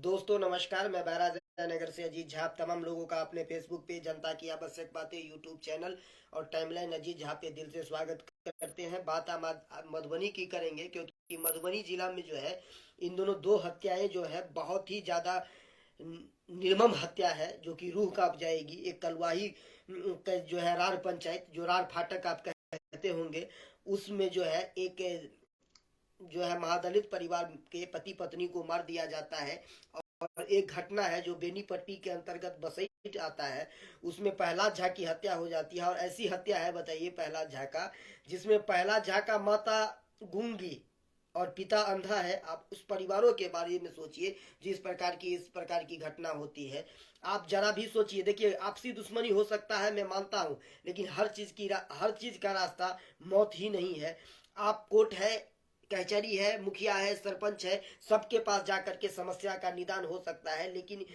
दोस्तों नमस्कार। मैं बैराज नगर से अजीत झा। आप तमाम लोगों का अपने फेसबुक पेज जनता की आवश्यक बातें यूट्यूब चैनल और टाइमलाइन अजीत झा पे दिल से स्वागत करते हैं। बात हम आज मधुबनी की करेंगे, क्योंकि मधुबनी जिला में जो है इन दोनों दो हत्याएं जो है बहुत ही ज़्यादा निर्मम हत्या है, जो कि रूह कांप जाएगी। एक कलवाही का जो है रार पंचायत, जो रार फाटक आप कहते होंगे, उसमें जो है एक जो है महादलित परिवार के पति पत्नी को मार दिया जाता है। और एक घटना है जो बेनीपट्टी के अंतर्गत बसई आता है, उसमें प्रहलाद झा की हत्या हो जाती है। और ऐसी हत्या है, बताइए, प्रहलाद झा का, जिसमें प्रहलाद झा का माता गूंगी और पिता अंधा है। आप उस परिवारों के बारे में सोचिए जिस प्रकार की इस प्रकार की घटना होती है। आप जरा भी सोचिए। देखिए, आपसी दुश्मनी हो सकता है, मैं मानता हूं, लेकिन हर चीज का रास्ता मौत ही नहीं है। आप कोर्ट है, कचहरी है, मुखिया है, सरपंच है, सबके पास जाकर के समस्या का निदान हो सकता है, लेकिन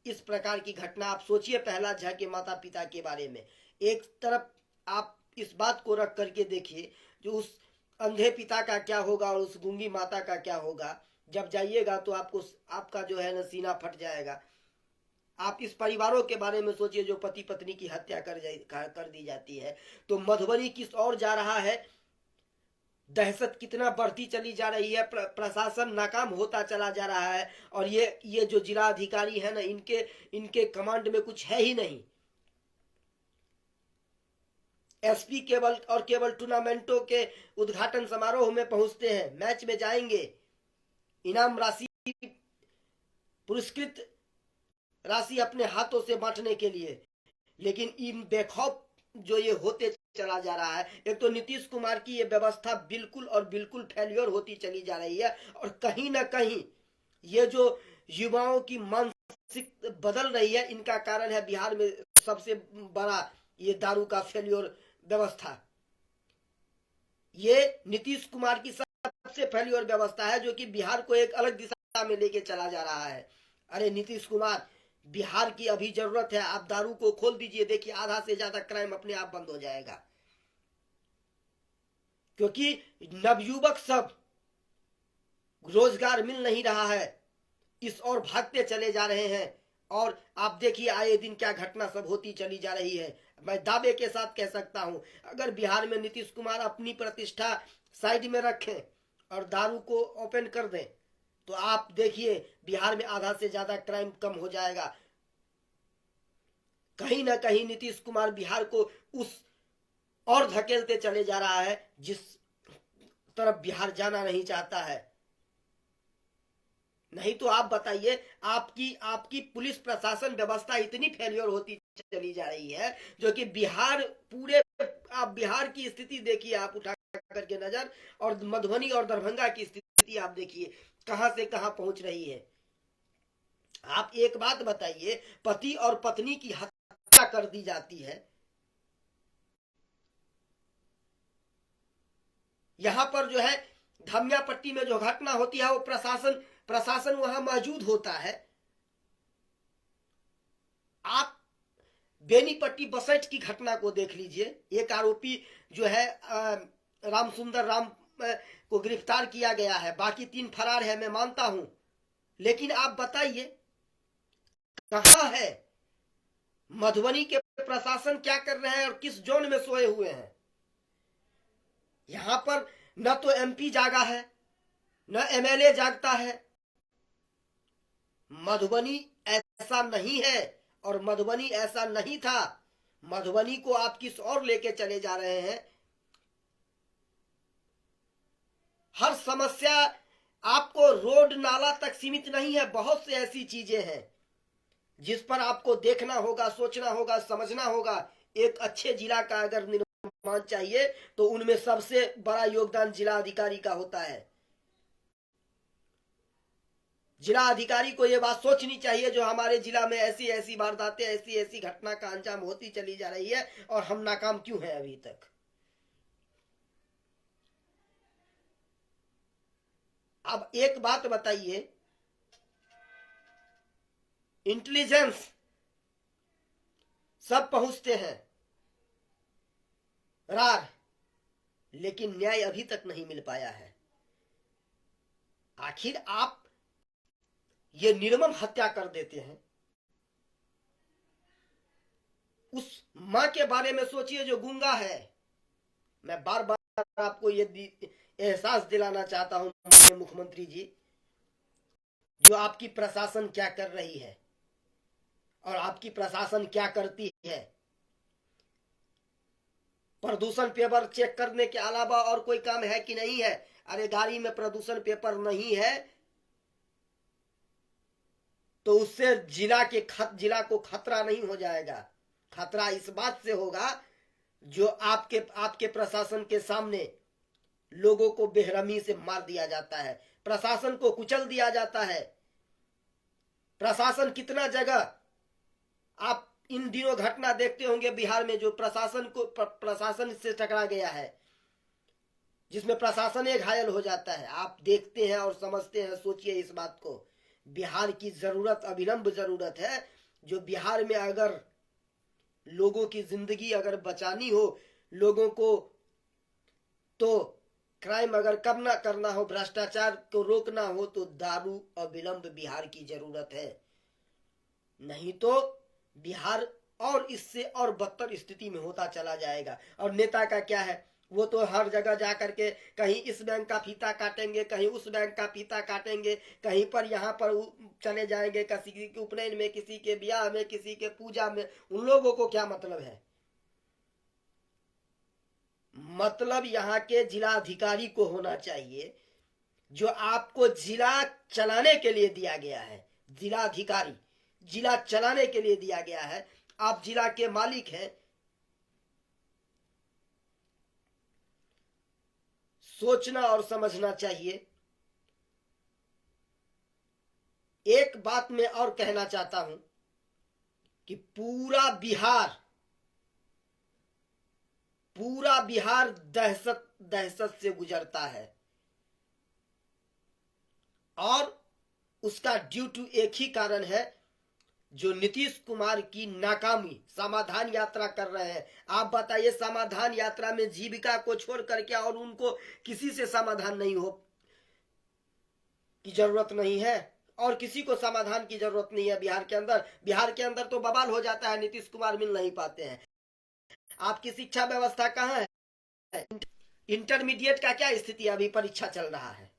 इस प्रकार की घटना आप सोचिए प्रहलाद झा के माता पिता के बारे में। एक तरफ आप इस बात को रख करके देखिए जो उस अंधे पिता का क्या होगा और उस गूंगी माता का क्या होगा। जब जाइएगा तो आपको आपका जो है न सीना फट जाएगा। आप इस परिवारों के बारे में सोचिए जो पति पत्नी की हत्या कर दी जाती है। तो मधुबनी किस ओर जा रहा है, दहशत कितना बढ़ती चली जा रही है, प्रशासन नाकाम होता चला जा रहा है। और ये जो जिला अधिकारी है ना, इनके इनके कमांड में कुछ है ही नहीं। एसपी केवल टूर्नामेंटों के उद्घाटन समारोह में पहुंचते हैं, मैच में जाएंगे, इनाम राशि, पुरस्कृत राशि अपने हाथों से बांटने के लिए। लेकिन इन बेखौफ जो ये होते चला जा रहा है, एक तो नीतीश कुमार की ये व्यवस्था बिल्कुल और बिल्कुल फेल्योर होती चली जा रही है। और कहीं ना कहीं ये जो युवाओं की मानसिक बदल रही है, इनका कारण है बिहार में सबसे बड़ा ये दारू का फेल्योर व्यवस्था। ये नीतीश कुमार की सबसे फेल्योर व्यवस्था है, जो कि बिहार को एक अलग दिशा में लेके चला जा रहा है। अरे नीतीश कुमार, बिहार की अभी जरूरत है। आप दारू को खोल दीजिए, देखिए आधा से ज्यादा क्राइम अपने आप बंद हो जाएगा। क्योंकि नवयुवक सब रोजगार मिल नहीं रहा है, इस ओर भागते चले जा रहे हैं। और आप देखिए आए दिन क्या घटना सब होती चली जा रही है। मैं दावे के साथ कह सकता हूं, अगर बिहार में नीतीश कुमार अपनी प्रतिष्ठा साइड में रखें और दारू को ओपन कर दें, तो आप देखिए बिहार में आधा से ज्यादा क्राइम कम हो जाएगा। कहीं ना कहीं नीतीश कुमार बिहार को उस और धकेलते चले जा रहा है जिस तरफ बिहार जाना नहीं चाहता है। नहीं तो आप बताइए, आपकी आपकी पुलिस प्रशासन व्यवस्था इतनी फेलियर होती चली जा रही है, जो कि बिहार पूरे, आप बिहार की स्थिति देखिए, आप उठा करके नजर, और मधुबनी और दरभंगा की स्थिति आप देखिए कहां से कहां पहुंच रही है। आप एक बात बताइए, पति और पत्नी की हत्या कर दी जाती है, यहां पर जो है धमिया पट्टी में जो घटना होती है वो प्रशासन प्रशासन वहां मौजूद होता है। आप बेनीपट्टी बसठ की घटना को देख लीजिए। एक आरोपी जो है राम सुंदर राम को गिरफ्तार किया गया है, बाकी 3 फरार है, मैं मानता हूं। लेकिन आप बताइए कहां है मधुबनी के प्रशासन, क्या कर रहे हैं और किस जोन में सोए हुए हैं। यहां पर न तो एमपी जागा है, न एमएलए जागता है। मधुबनी ऐसा नहीं है और मधुबनी ऐसा नहीं था। मधुबनी को आप किस और लेके चले जा रहे हैं। हर समस्या आपको रोड नाला तक सीमित नहीं है, बहुत से ऐसी चीजें हैं जिस पर आपको देखना होगा, सोचना होगा, समझना होगा। एक अच्छे जिला का अगर निर्माण चाहिए तो उनमें सबसे बड़ा योगदान जिला अधिकारी का होता है। जिला अधिकारी को यह बात सोचनी चाहिए जो हमारे जिला में ऐसी ऐसी वारदातें, ऐसी ऐसी घटना का अंजाम होती चली जा रही है और हम नाकाम क्यों हैं अभी तक। अब एक बात बताइए, इंटेलिजेंस सब पहुंचते हैं रार, लेकिन न्याय अभी तक नहीं मिल पाया है। आखिर आप ये निर्मम हत्या कर देते हैं। उस मां के बारे में सोचिए जो गूंगा है। मैं बार बार आपको ये एहसास दिलाना चाहता हूं मुख्यमंत्री जी, जो आपकी प्रशासन क्या कर रही है और आपकी प्रशासन क्या करती है। प्रदूषण पेपर चेक करने के अलावा और कोई काम है कि नहीं है? अरे गाड़ी में प्रदूषण पेपर नहीं है तो उससे जिला को खतरा नहीं हो जाएगा। खतरा इस बात से होगा जो आपके प्रशासन के सामने लोगों को बेरहमी से मार दिया जाता है, प्रशासन को कुचल दिया जाता है। प्रशासन कितना जगह आप इन दिनों घटना देखते होंगे बिहार में, जो प्रशासन से टकरा गया है, जिसमें प्रशासन एक घायल हो जाता है। आप देखते हैं और समझते हैं। सोचिए इस बात को। बिहार की जरूरत, अविलंब जरूरत है, जो बिहार में अगर लोगों की जिंदगी अगर बचानी हो, लोगों को तो क्राइम अगर कम ना करना हो, भ्रष्टाचार को रोकना हो, तो दारू अविलंब बिहार की जरूरत है। नहीं तो बिहार और इससे और बदतर स्थिति में होता चला जाएगा। और नेता का क्या है, वो तो हर जगह जा करके कहीं इस बैंक का फीता काटेंगे, कहीं उस बैंक का फीता काटेंगे, कहीं पर यहाँ पर चले जाएंगे, किसी के उपनयन में, किसी के ब्याह में, किसी के पूजा में। उन लोगों को क्या मतलब है? मतलब यहाँ के जिलाधिकारी को होना चाहिए, जो आपको जिला चलाने के लिए दिया गया है। जिलाधिकारी जिला चलाने के लिए दिया गया है, आप जिला के मालिक हैं। सोचना और समझना चाहिए। एक बात मैं और कहना चाहता हूं कि पूरा बिहार दहशत से गुजरता है, और उसका ड्यू टू एक ही कारण है, जो नीतीश कुमार की नाकामी। समाधान यात्रा कर रहे हैं। आप बताइए, समाधान यात्रा में जीविका को छोड़ करके और उनको किसी से समाधान नहीं हो की जरूरत नहीं है, और किसी को समाधान की जरूरत नहीं है। बिहार के अंदर तो बवाल हो जाता है, नीतीश कुमार मिल नहीं पाते हैं। आपकी शिक्षा व्यवस्था कहाँ है? इंटरमीडिएट का क्या स्थिति? अभी परीक्षा चल रहा है,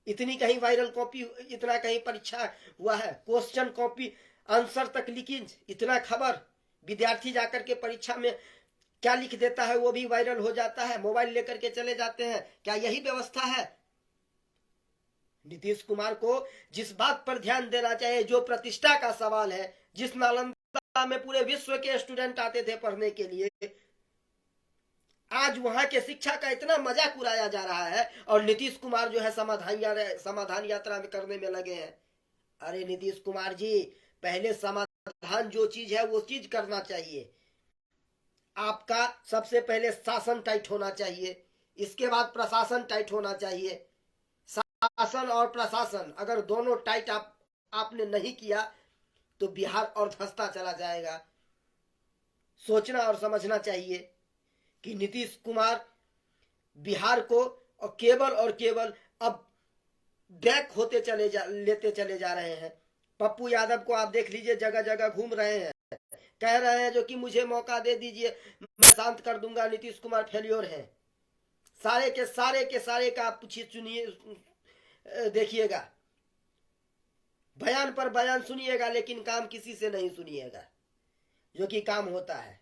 इतनी कहीं वायरल कॉपी, इतना कहीं परीक्षा हुआ है, क्वेश्चन कॉपी आंसर तक लीकेज, इतना खबर। विद्यार्थी जाकर के परीक्षा में क्या लिख देता है वो भी वायरल हो जाता है, मोबाइल लेकर के चले जाते हैं। क्या यही व्यवस्था है? नीतीश कुमार को जिस बात पर ध्यान देना चाहिए, जो प्रतिष्ठा का सवाल है, जिस नालंदा में पूरे विश्व के स्टूडेंट आते थे पढ़ने के लिए, आज वहां के शिक्षा का इतना मजाक उड़ाया जा रहा है, और नीतीश कुमार जो है समाधान यात्रा में करने में लगे हैं। अरे नीतीश कुमार जी, पहले समाधान जो चीज है वो चीज करना चाहिए। आपका सबसे पहले शासन टाइट होना चाहिए, इसके बाद प्रशासन टाइट होना चाहिए। शासन और प्रशासन अगर दोनों टाइट आपने नहीं किया तो बिहार और धंसता चला जाएगा। सोचना और समझना चाहिए कि नीतीश कुमार बिहार को और केवल अब बैक लेते चले जा रहे हैं। पप्पू यादव को आप देख लीजिए, जगह जगह घूम रहे हैं, कह रहे हैं जो कि मुझे मौका दे दीजिए, मैं शांत कर दूंगा, नीतीश कुमार फेल्योर है। सारे के का आप पूछिए, सुनिए, देखिएगा, बयान पर बयान सुनिएगा, लेकिन काम किसी से नहीं सुनिएगा जो कि काम होता है।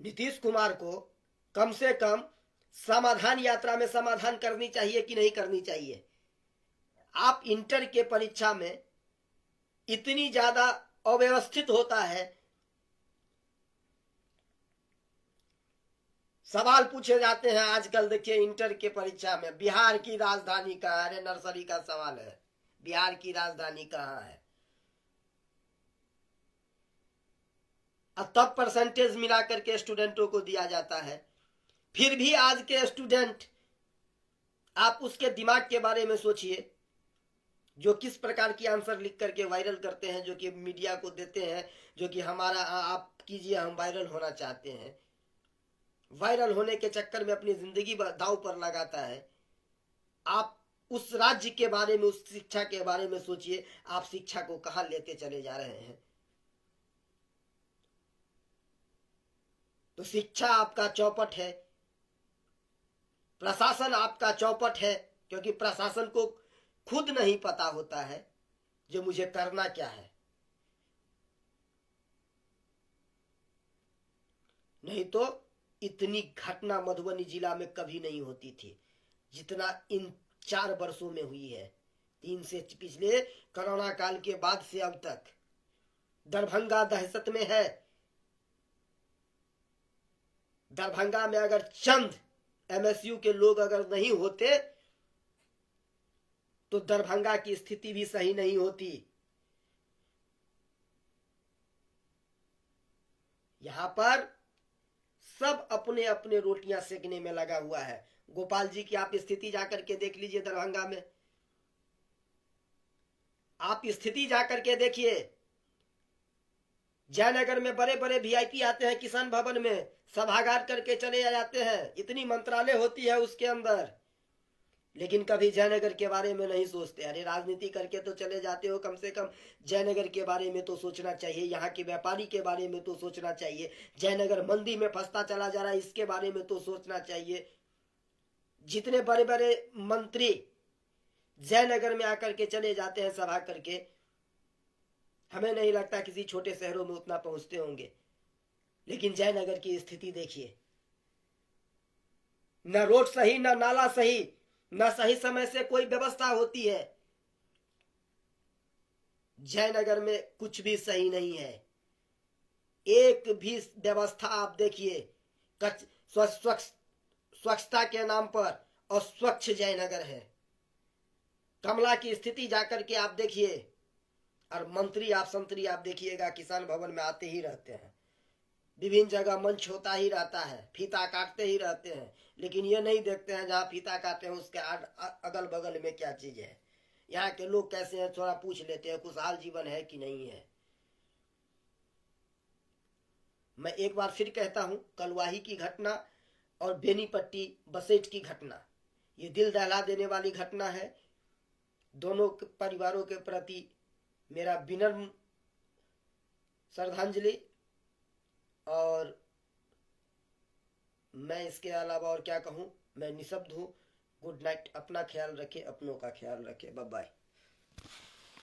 नीतीश कुमार को कम से कम समाधान यात्रा में समाधान करनी चाहिए कि नहीं करनी चाहिए? आप इंटर के परीक्षा में इतनी ज्यादा अव्यवस्थित होता है, सवाल पूछे जाते हैं। आजकल देखिए इंटर के परीक्षा में, बिहार की राजधानी कहाँ है? नर्सरी का सवाल है, बिहार की राजधानी कहाँ है? तब परसेंटेज मिला करके स्टूडेंटों को दिया जाता है। फिर भी आज के स्टूडेंट, आप उसके दिमाग के बारे में सोचिए, जो किस प्रकार की आंसर लिख करके वायरल करते हैं, जो कि मीडिया को देते हैं, जो कि हमारा आप कीजिए, हम वायरल होना चाहते हैं। वायरल होने के चक्कर में अपनी जिंदगी दांव पर लगाता है। आप उस राज्य के बारे में, उस शिक्षा के बारे में सोचिए, आप शिक्षा को कहां लेते चले जा रहे हैं। तो शिक्षा आपका चौपट है, प्रशासन आपका चौपट है, क्योंकि प्रशासन को खुद नहीं पता होता है जो मुझे करना क्या है। नहीं तो इतनी घटना मधुबनी जिला में कभी नहीं होती थी जितना इन 4 वर्षों में हुई है। 3 से पिछले कोरोना काल के बाद से अब तक दरभंगा दहशत में है। दरभंगा में अगर चंद एमएसयू के लोग अगर नहीं होते तो दरभंगा की स्थिति भी सही नहीं होती। यहां पर सब अपने अपने रोटियां सेकने में लगा हुआ है। गोपाल जी की आप स्थिति जाकर के देख लीजिए, दरभंगा में आप स्थिति जाकर के देखिए। जयनगर में बड़े बड़े वीआईपी आते हैं, किसान भवन में सभागार करके चले जाते हैं, इतनी मंत्रालय होती है उसके अंदर, लेकिन कभी जयनगर के बारे में नहीं सोचते। अरे राजनीति करके तो चले जाते हो, कम से कम जयनगर के बारे में तो सोचना चाहिए, यहाँ के व्यापारी के बारे में तो सोचना चाहिए। जयनगर मंदी में फंसता चला जा रहा है, इसके बारे में तो सोचना चाहिए। जितने बड़े बड़े मंत्री जयनगर में आकर के चले जाते हैं सभा करके, हमें नहीं लगता किसी छोटे शहरों में उतना पहुंचते होंगे। लेकिन जयनगर की स्थिति देखिए, न रोड सही, न नाला सही, न सही समय से कोई व्यवस्था होती है। जयनगर में कुछ भी सही नहीं है, एक भी व्यवस्था आप देखिए। स्वच्छता के नाम पर अस्वच्छ जयनगर है। कमला की स्थिति जाकर के आप देखिए, और मंत्री आप संतरी आप देखिएगा, किसान भवन में आते ही रहते हैं, विभिन्न जगह मंच होता ही रहता है, फीता काटते ही रहते हैं, लेकिन ये नहीं देखते हैं जहाँ फीता काटते हैं उसके अगल बगल में क्या चीज है, यहाँ के लोग कैसे हैं, थोड़ा पूछ लेते हैं, खुशहाल जीवन है कि नहीं है। मैं एक बार फिर कहता हूँ, कलवाही की घटना और बेनीपट्टी बसेट की घटना, ये दिल दहला देने वाली घटना है। दोनों परिवारों के प्रति मेरा विनम्र श्रद्धांजलि, और मैं इसके अलावा और क्या कहूँ, मैं निशब्द हूँ। गुड नाइट, अपना ख्याल रखें, अपनों का ख्याल रखें, बाय बाय।